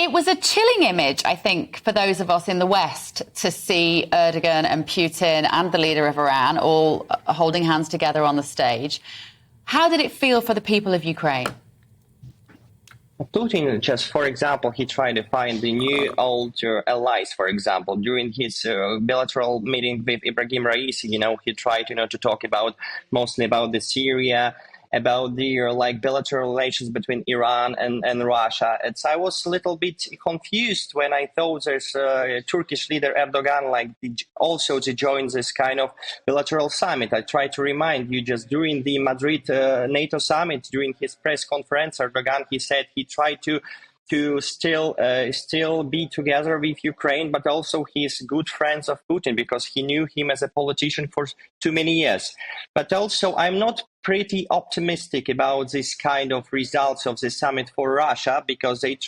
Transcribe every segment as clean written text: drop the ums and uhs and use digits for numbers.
It was a chilling image, I think, for those of us in the West to see Erdogan and Putin and the leader of Iran all holding hands together on the stage. How did it feel for the people of Ukraine? Putin, just for example, he tried to find the new old allies. For example, during his bilateral meeting with Ibrahim Raisi, he tried, to talk mostly about the Syria, about the bilateral relations between Iran and Russia. I was a little bit confused when I thought there's Turkish leader Erdogan also to join this kind of bilateral summit. I try to remind you, just during the Madrid NATO summit, during his press conference, Erdogan, he said he tried to still be together with Ukraine, but also he's good friends of Putin because he knew him as a politician for too many years. But also, I'm not pretty optimistic about this kind of results of the summit for Russia, because they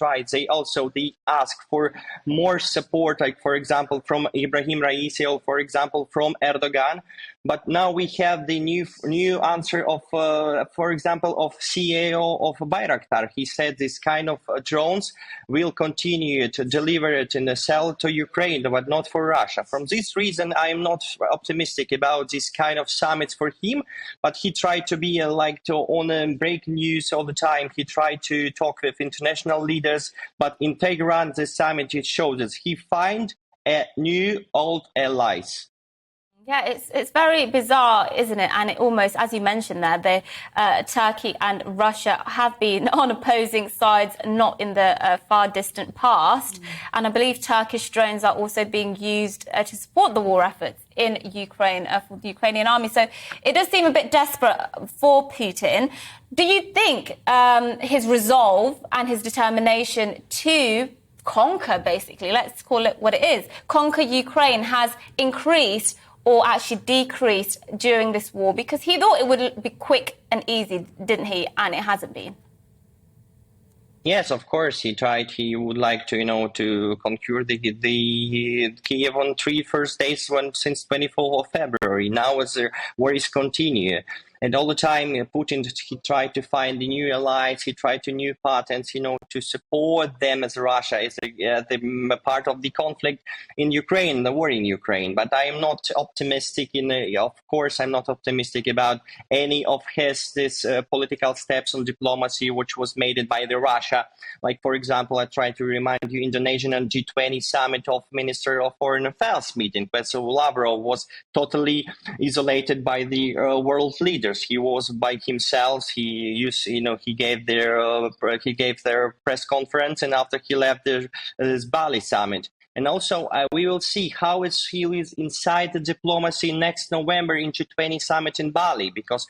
ask for more support, like for example from Ibrahim Raisi or for example from Erdogan. But now we have the new answer of, for example, of CEO of Bayraktar. He said this kind of drones will continue to deliver it and sell to Ukraine, but not for Russia. From this reason, I am not optimistic about this kind of summits for him. But he tried to be on break news all the time. He tried to talk with international leaders. But in Tehran, the summit, it shows that he find new old allies. Yeah, it's very bizarre, isn't it? And it almost, as you mentioned there, Turkey and Russia have been on opposing sides, not in the far distant past. And I believe Turkish drones are also being used to support the war efforts in Ukraine for the Ukrainian army. So it does seem a bit desperate for Putin. Do you think his resolve and his determination to conquer, basically, let's call it what it is, conquer Ukraine has increased or actually decreased during this war? Because he thought it would be quick and easy, didn't he? And it hasn't been. Yes, of course, he tried. He would like to, to conquer the Kiev on first days since 24th of February. Now as the war is continuing. And all the time, Putin, he tried to find the new allies. He tried to new partners, to support them as Russia is the part of the conflict in Ukraine, the war in Ukraine. But I am not optimistic of course, I'm not optimistic about any of this political steps on diplomacy, which was made by the Russia. Like, for example, I try to remind you, Indonesian and G20 summit of Minister of Foreign Affairs meeting. Professor Lavrov was totally isolated by the world leaders. He was by himself. He gave their press conference, and after he left this Bali summit. And also, we will see how he is inside the diplomacy next November in G20 summit in Bali, because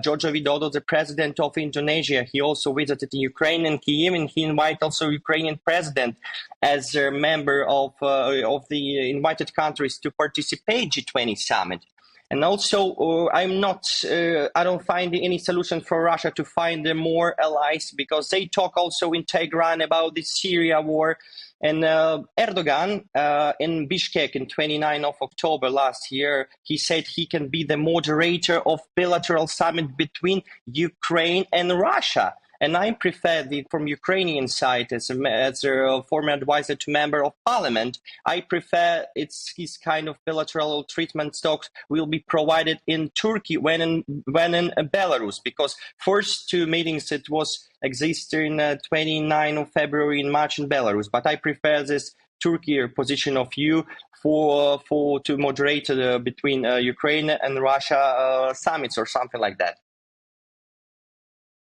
Joko Widodo, the president of Indonesia, he also visited Ukraine and Kyiv, and he invited also Ukrainian president as a member of the invited countries to participate G20 summit. And also, I don't find any solution for Russia to find more allies, because they talk also in Tehran about the Syria war. And Erdogan in Bishkek in 29th of October last year, he said he can be the moderator of bilateral summit between Ukraine and Russia. And I prefer from Ukrainian side, as a former advisor to member of parliament, I prefer his kind of bilateral treatment talks will be provided in Turkey when in Belarus, because first two meetings it was existed in 29th of February in March in Belarus. But I prefer this Turkey position of you to moderate between Ukraine and Russia summits or something like that.